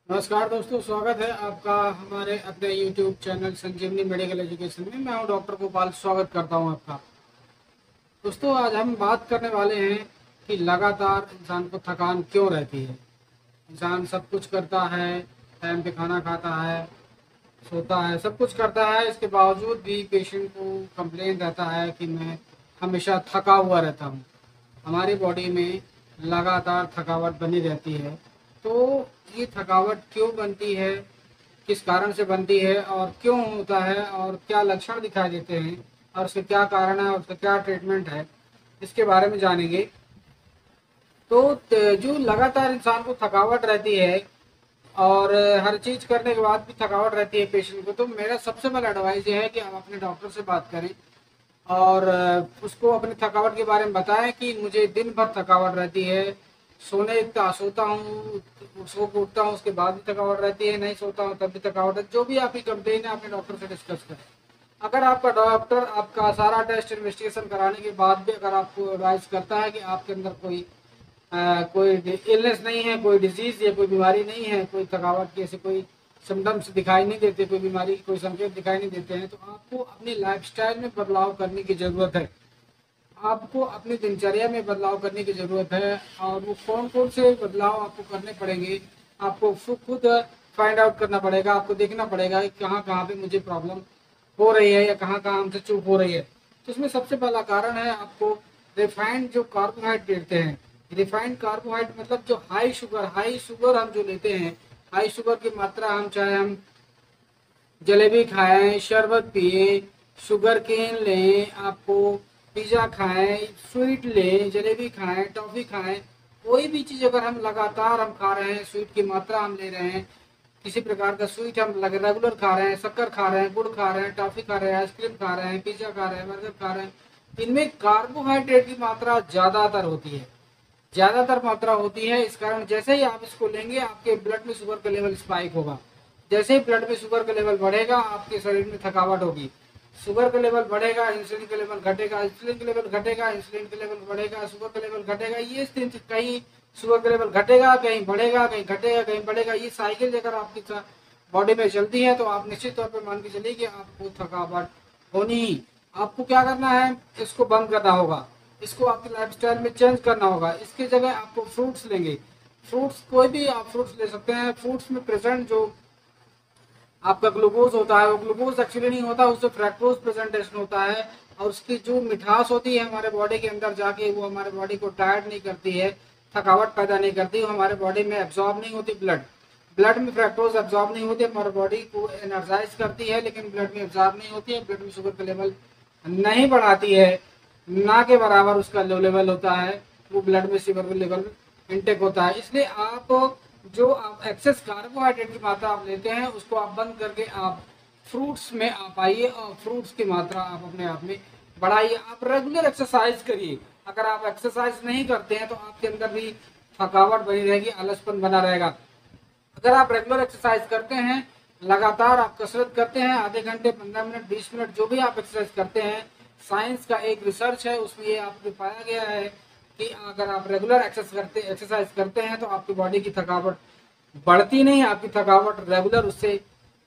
नमस्कार दोस्तों, स्वागत है आपका हमारे अपने YouTube चैनल संजीवनी मेडिकल एजुकेशन में। मैं हूं डॉक्टर गोपाल, स्वागत करता हूं आपका। दोस्तों, आज हम बात करने वाले हैं कि लगातार इंसान को थकान क्यों रहती है। इंसान सब कुछ करता है, टाइम पे खाना खाता है, सोता है, सब कुछ करता है, इसके बावजूद भी पेशेंट को कंप्लेन रहता है कि मैं हमेशा थका हुआ रहता हूँ। हमारी बॉडी में लगातार थकावट बनी रहती है। तो ये थकावट क्यों बनती है, किस कारण से बनती है और क्यों होता है और क्या लक्षण दिखाई देते हैं और उसके क्या कारण है और उसका क्या ट्रीटमेंट है, इसके बारे में जानेंगे। तो जो लगातार इंसान को थकावट रहती है और हर चीज़ करने के बाद भी थकावट रहती है पेशेंट को, तो मेरा सबसे बड़ा एडवाइस ये है कि आप अपने डॉक्टर से बात करें और उसको अपनी थकावट के बारे में बताएं कि मुझे दिन भर थकावट रहती है। सोने का सोता हूँ, सो के उठता हूँ, उसके बाद भी थकावट रहती है, नहीं सोता हूँ तब भी थकावट है। जो भी आपकी कंप्लेन है अपने डॉक्टर से डिस्कस करें। अगर आपका डॉक्टर आपका सारा टेस्ट इन्वेस्टिगेशन कराने के बाद भी अगर आपको एडवाइस करता है कि आपके अंदर कोई इलनेस नहीं है, कोई डिजीज या कोई बीमारी नहीं है, कोई थकावट की ऐसे कोई सिम्टम्स दिखाई नहीं देते, कोई बीमारी के कोई संकेत दिखाई नहीं देते हैं, तो आपको अपनी लाइफस्टाइल में बदलाव करने की ज़रूरत है। आपको अपनी दिनचर्या में बदलाव करने की ज़रूरत है। और वो कौन कौन से बदलाव आपको करने पड़ेंगे, आपको खुद फाइंड आउट करना पड़ेगा। आपको देखना पड़ेगा कि कहाँ कहाँ पे मुझे प्रॉब्लम हो रही है या कहाँ कहाँ हमसे चूक हो रही है। तो इसमें सबसे पहला कारण है आपको रिफाइंड जो कार्बोहाइड्रेट लेते हैं। रिफाइंड कार्बोहाइड्रेट मतलब जो हाई शुगर हम जो लेते हैं, हाई शुगर की मात्रा हम चाहे हम जलेबी खाएं, शरबत पिए, शुगर केन लें, आपको पिज़्ज़ा खाएं, स्वीट लें, जलेबी खाएं, टॉफ़ी खाएं, कोई भी चीज़ अगर हम लगातार हम खा रहे हैं, स्वीट की मात्रा हम ले रहे हैं, किसी प्रकार का स्वीट हम रेगुलर खा रहे हैं, शक्कर खा रहे हैं, गुड़ खा रहे हैं, टॉफ़ी खा रहे हैं, आइसक्रीम खा रहे हैं, पिज़्ज़ा खा रहे हैं, बर्गर खा रहे हैं, इनमें कार्बोहाइड्रेट की मात्रा ज़्यादातर होती है। ज़्यादातर मात्रा होती है। इस कारण जैसे ही आप इसको लेंगे आपके ब्लड में शुगर का लेवल स्पाइक होगा। जैसे ही ब्लड में शुगर का लेवल बढ़ेगा आपके शरीर में थकावट होगी। शुगर का लेवल बढ़ेगा, इंसुलिन का लेवल घटेगा, इंसुलिन का लेवल घटेगा, इंसुलिन का लेवल बढ़ेगा, शुगर का लेवल घटेगा। ये स्थिति कहीं शुगर का लेवल घटेगा, कहीं बढ़ेगा, कहीं घटेगा, कहीं बढ़ेगा। ये साइकिल अगर आपकी बॉडी में चलती है तो आप निश्चित तौर पर मान के चलिए कि आपको थकावट होनी ही। आपको क्या करना है, इसको बंद करना होगा, इसको आपकी लाइफस्टाइल में चेंज करना होगा। इसकी जगह आपको फ्रूट्स लेंगे। फ्रूट्स कोई भी आप फ्रूट्स ले सकते हैं। फ्रूट्स में प्रेजेंट जो आपका ग्लूकोज होता है वो ग्लूकोज एक्चुअली नहीं होता, उससे फ्रैक्टोज प्रेजेंटेशन होता है। और उसकी जो मिठास होती है हमारे बॉडी के अंदर जाके वो हमारे बॉडी को टायर्ड नहीं करती है, थकावट पैदा नहीं करती, वो हमारे बॉडी में एब्जॉर्ब नहीं होती। ब्लड में फ्रैक्टोज एब्जॉर्ब नहीं होती, हमारे बॉडी को एनर्जाइज करती है लेकिन ब्लड में एब्जॉर्ब नहीं होती है, ब्लड में शुगर का लेवल नहीं बढ़ाती है, ना के बराबर उसका लो लेवल होता है, वो ब्लड में शुगर का लेवल इनटेक होता है। इसलिए आप जो आप एक्सेस कार्बोहाइड्रेट की मात्रा आप लेते हैं उसको आप बंद करके आप फ्रूट्स में आप आइए और फ्रूट्स की मात्रा आप अपने आप में बढ़ाइए। आप रेगुलर एक्सरसाइज करिए। अगर आप एक्सरसाइज नहीं करते हैं तो आपके अंदर भी थकावट बनी रहेगी, आलसपन बना रहेगा। अगर आप रेगुलर एक्सरसाइज करते हैं, लगातार आप कसरत करते हैं, आधे घंटे, 15 मिनट, 20 मिनट, जो भी आप एक्सरसाइज करते हैं, साइंस का एक रिसर्च है उसमें ये आपको पाया गया है कि अगर आप रेगुलर एक्सरसाइज करते हैं तो आपकी बॉडी की थकावट बढ़ती नहीं, आपकी थकावट रेगुलर उससे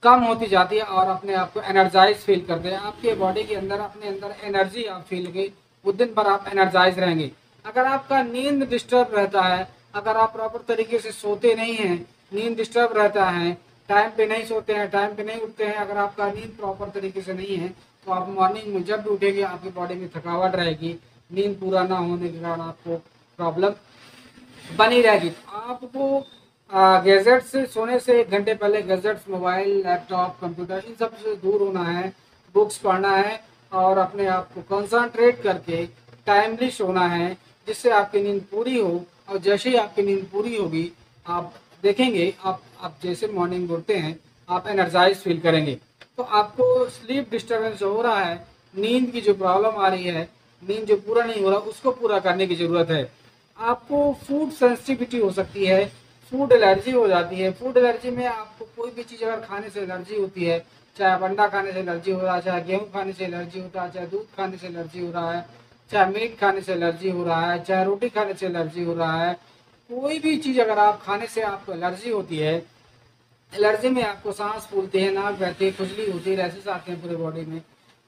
कम होती जाती है और अपने आप को एनर्जाइज फील करते हैं। आपके बॉडी के अंदर अपने अंदर एनर्जी आप फील करेंगे, वो दिन भर आप एनर्जाइज रहेंगे। अगर आपका नींद डिस्टर्ब रहता है, अगर आप प्रॉपर तरीके से सोते नहीं हैं, नींद डिस्टर्ब रहता है, टाइम पे नहीं सोते हैं, टाइम पे नहीं उठते हैं, अगर आपका नींद प्रॉपर तरीके से नहीं है तो आप मॉर्निंग में जब भी उठेंगे आपकी बॉडी में थकावट रहेगी। नींद पूरा ना होने के कारण आपको प्रॉब्लम बनी रहेगी। तो आपको गैजेट से सोने से 1 घंटे पहले गैजेट्स, मोबाइल, लैपटॉप, कंप्यूटर, इन सब से दूर होना है, बुक्स पढ़ना है और अपने आप को कंसंट्रेट करके टाइमली सोना है जिससे आपकी नींद पूरी हो। और जैसे ही आपकी नींद पूरी होगी आप देखेंगे आप जैसे मॉर्निंग उठते हैं आप एनर्जाइज फील करेंगे। तो आपको स्लीप डिस्टर्बेंस हो रहा है, नींद की जो प्रॉब्लम आ रही है, नींद जो पूरा नहीं हो रहा, उसको पूरा करने की ज़रूरत है। आपको फूड सेंसिटिविटी हो सकती है, फूड एलर्जी हो जाती है। फूड एलर्जी में आपको कोई भी चीज़ अगर खाने से एलर्जी होती है, चाहे आप अंडा खाने से एलर्जी हो रहा है, चाहे गेहूँ खाने से एलर्जी होता है, चाहे दूध खाने से एलर्जी हो रहा है, चाहे मीट खाने से एलर्जी हो रहा है, चाहे रोटी खाने से एलर्जी हो रहा है, कोई भी चीज़ अगर आप खाने से आपको एलर्जी होती है एलर्जी में आपको सांस फूलती है, नाक बहती है, खुजली होती है, रैसेस आते हैं पूरे बॉडी में,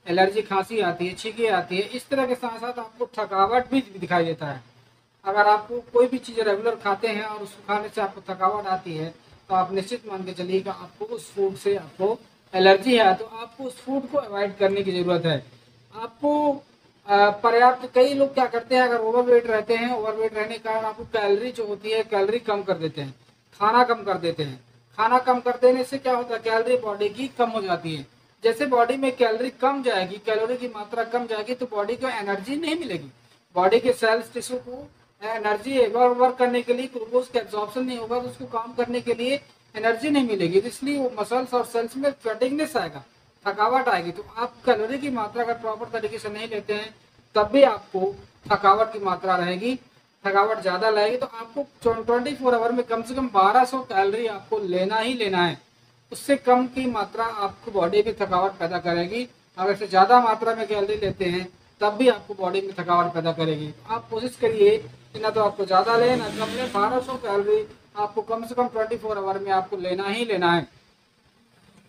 एलर्जी, खांसी आती है, छींकें आती है। इस तरह के साथ साथ आपको थकावट भी दिखाई देता है। अगर आपको कोई भी चीज़ रेगुलर खाते हैं और उसको खाने से आपको थकावट आती है तो आप निश्चित मान के चलिए कि आपको उस फूड से आपको एलर्जी है, तो आपको उस फूड को अवॉइड करने की ज़रूरत है। आपको पर्याप्त, कई लोग क्या करते हैं, अगर ओवरवेट रहते हैं, ओवरवेट रहने के कारण आपको कैलोरी जो होती है कैलोरी कम कर देते हैं, खाना कम कर देते हैं। खाना कम कर देने से क्या होता है, कैलोरी बॉडी की कम हो जाती है। जैसे बॉडी में कैलोरी कम जाएगी, कैलोरी की मात्रा कम जाएगी, तो बॉडी को एनर्जी नहीं मिलेगी। बॉडी के सेल्स टिश्यू को एनर्जी वर्क करने के लिए ग्लूकोज का एब्जॉर्प्शन नहीं होगा, तो उसको काम करने के लिए एनर्जी नहीं मिलेगी, तो इसलिए वो मसल्स और सेल्स में फैटिगनेस आएगा, थकावट आएगी। तो आप कैलोरी की मात्रा अगर प्रॉपर तरीके से नहीं लेते हैं तब भी आपको थकावट की मात्रा रहेगी, थकावट ज़्यादा लगेगी। तो आपको 24 आवर में कम से कम 1200 कैलोरी आपको लेना ही लेना है। उससे कम की मात्रा आपको बॉडी में थकावट पैदा करेगी। अगर से ज़्यादा मात्रा में कैलोरी लेते हैं तब भी आपको बॉडी में थकावट पैदा करेगी। आप कोशिश करिए कि ना तो आपको ज़्यादा लें ना कम लें, 1200 कैलोरी आपको कम से कम 24 आवर में आपको लेना ही लेना है।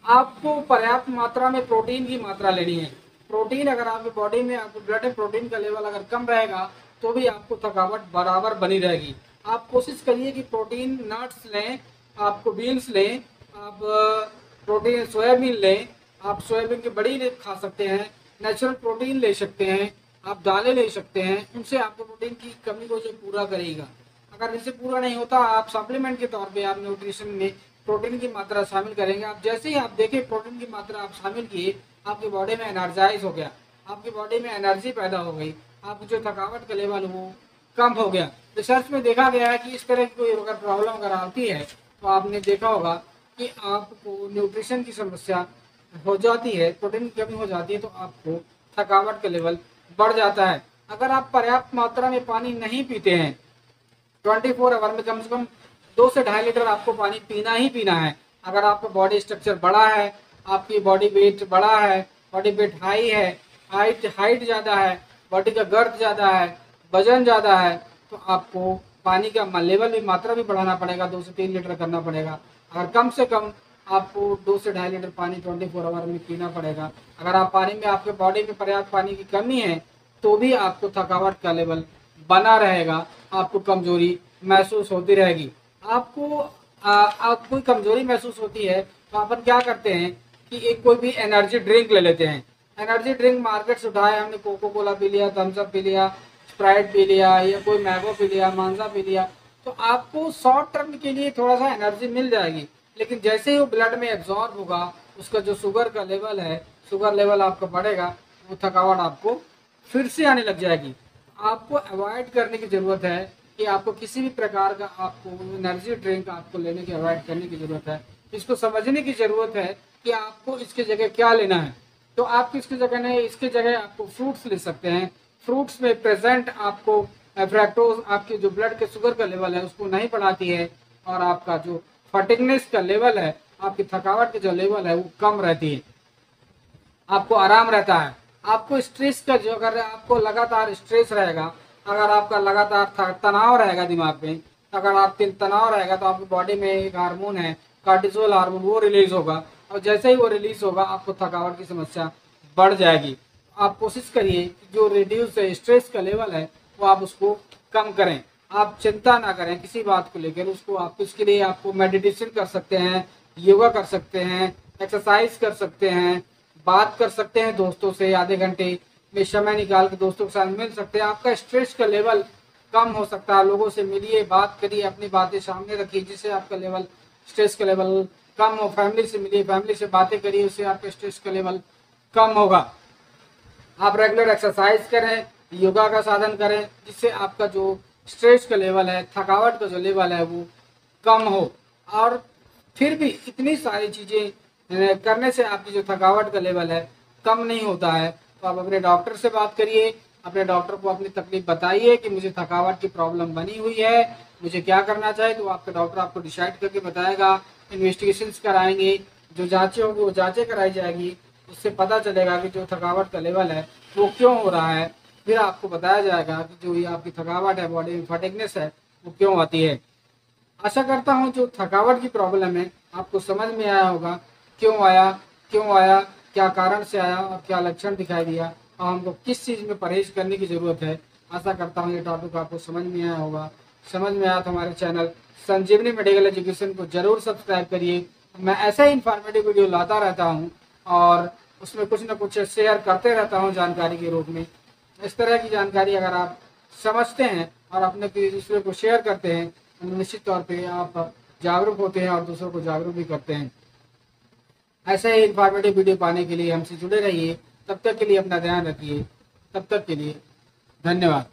आपको पर्याप्त मात्रा में प्रोटीन की मात्रा लेनी है। प्रोटीन अगर आपकी बॉडी में, आपको ब्लड में प्रोटीन का लेवल अगर कम रहेगा तो भी आपको थकावट बराबर बनी रहेगी। आप कोशिश करिए कि प्रोटीन नट्स लें, आपको बीन्स लें, आप प्रोटीन सोयाबीन लें, आप सोयाबीन की बड़ी खा सकते हैं, नेचुरल प्रोटीन ले सकते हैं, आप दालें ले सकते हैं, उनसे आपको प्रोटीन की कमी को जो पूरा करेगा। अगर इनसे पूरा नहीं होता, आप सप्लीमेंट के तौर पे आप न्यूट्रिशन में प्रोटीन की मात्रा शामिल करेंगे। आप जैसे ही आप देखें प्रोटीन की मात्रा आप शामिल किए, आपकी बॉडी में एनर्जाइज हो गया, आपकी बॉडी में एनर्जी पैदा हो गई, आपकी जो थकावट का लेवल वो कम हो गया। रिसर्च में देखा गया है कि इस तरह की कोई अगर प्रॉब्लम अगर आती है तो आपने देखा होगा कि आपको न्यूट्रिशन की समस्या हो जाती है, प्रोटीन की कमी हो जाती है, तो आपको थकावट का लेवल बढ़ जाता है। अगर आप पर्याप्त मात्रा में पानी नहीं पीते हैं, 24 आवर में कम से कम 2 से 2.5 लीटर आपको पानी पीना ही पीना है। अगर आपका बॉडी स्ट्रक्चर बड़ा है, आपकी बॉडी वेट बड़ा है, बॉडी वेट हाई है, हाइट ज़्यादा है, बॉडी का गर्द ज़्यादा है, वजन ज़्यादा है, तो आपको पानी का लेवल भी, मात्रा भी बढ़ाना पड़ेगा, 2 से 3 लीटर करना पड़ेगा। अगर कम से कम आपको 2 से 2.5 लीटर पानी 24 आवर में पीना पड़ेगा। अगर आप पानी में, आपके बॉडी में पर्याप्त पानी की कमी है तो भी आपको थकावट का लेवल बना रहेगा, आपको कमजोरी महसूस होती रहेगी। आपको आप कोई कमजोरी महसूस होती है तो अपन क्या करते हैं कि एक कोई भी एनर्जी ड्रिंक ले लेते हैं। एनर्जी ड्रिंक मार्केट से उठाए, हमने कोको कोला पी लिया, थम्स अप पी लिया, स्प्राइट पी लिया, या कोई मैंगो पी लिया, मांजा पी लिया, तो आपको शॉर्ट टर्म के लिए थोड़ा सा एनर्जी मिल जाएगी, लेकिन जैसे ही वो ब्लड में एब्जॉर्ब होगा, उसका जो शुगर का लेवल है, शुगर लेवल आपका बढ़ेगा, वो थकावट आपको फिर से आने लग जाएगी। आपको अवॉइड करने की ज़रूरत है कि आपको किसी भी प्रकार का आपको एनर्जी ड्रिंक आपको लेने की अवॉइड करने की ज़रूरत है। इसको समझने की ज़रूरत है कि आपको इसके जगह क्या लेना है। तो आप इसकी जगह नहीं, इसके जगह आपको फ्रूट्स ले सकते हैं। फ्रूट्स में प्रेजेंट आपको फ्रैक्टोज, आपके जो ब्लड के शुगर का लेवल है उसको नहीं बढ़ाती है, और आपका जो फटिगनेस का लेवल है, आपकी थकावट की जो लेवल है वो कम रहती है, आपको आराम रहता है। आपको स्ट्रेस का जो, अगर आपको लगातार स्ट्रेस रहेगा, अगर आपका लगातार तनाव रहेगा दिमाग में, अगर आप तनाव रहेगा तो आपकी बॉडी में एक हार्मोन है कार्टिसोल हार्मोन, वो रिलीज होगा, और जैसे ही वो रिलीज होगा आपको थकावट की समस्या बढ़ जाएगी। आप कोशिश करिए कि जो रिड्यूस स्ट्रेस का लेवल है वो आप उसको कम करें। आप चिंता ना करें किसी बात को लेकर, उसको आप, इसके लिए आपको मेडिटेशन कर सकते हैं, योगा कर सकते हैं, एक्सरसाइज कर सकते हैं, बात कर सकते हैं दोस्तों से, आधे घंटे में समय निकाल के दोस्तों के साथ मिल सकते हैं। आपका स्ट्रेस का लेवल कम हो सकता है। लोगों से मिलिए, बात करिए, अपनी बातें सामने रखिए जिससे आपका लेवल, स्ट्रेस का लेवल कम हो। फैमिली से मिलिए, फैमिली से बातें करिए, उससे आपका स्ट्रेस का लेवल कम होगा। आप रेगुलर एक्सरसाइज करें, योगा का साधन करें, जिससे आपका जो स्ट्रेस का लेवल है, थकावट का जो लेवल है वो कम हो। और फिर भी इतनी सारी चीज़ें करने से आपकी जो थकावट का लेवल है कम नहीं होता है, तो आप अपने डॉक्टर से बात करिए, अपने डॉक्टर को अपनी तकलीफ बताइए कि मुझे थकावट की प्रॉब्लम बनी हुई है, मुझे क्या करना चाहिए। तो आपका डॉक्टर आपको डिसाइड करके बताएगा, इन्वेस्टिगेशंस कराएंगे, जो जांचें होंगी वो जांचें कराई जाएगी, उससे पता चलेगा कि जो थकावट का लेवल है वो क्यों हो रहा है। फिर आपको बताया जाएगा कि जो ये आपकी थकावट है, बॉडी में फटिगनेस है, वो क्यों आती है। आशा करता हूँ जो थकावट की प्रॉब्लम है आपको समझ में आया होगा क्यों आया, क्या कारण से आया और क्या लक्षण दिखाई दिया और हमको किस चीज़ में परहेज करने की ज़रूरत है। आशा करता हूँ ये टॉपिक आपको समझ में आया होगा। समझ में आया तो हमारे चैनल संजीवनी मेडिकल एजुकेशन को जरूर सब्सक्राइब करिए। मैं ऐसा ही इन्फॉर्मेटिव वीडियो लाता रहता हूँ और उसमें कुछ न कुछ शेयर करते रहता हूँ जानकारी के रूप में। इस तरह की जानकारी अगर आप समझते हैं और अपने दूसरे को शेयर करते हैं तो निश्चित तौर पे आप जागरूक होते हैं और दूसरों को जागरूक भी करते हैं। ऐसे ही इन्फॉर्मेटिव वीडियो पाने के लिए हमसे जुड़े रहिए। तब तक के लिए अपना ध्यान रखिए। तब तक के लिए धन्यवाद।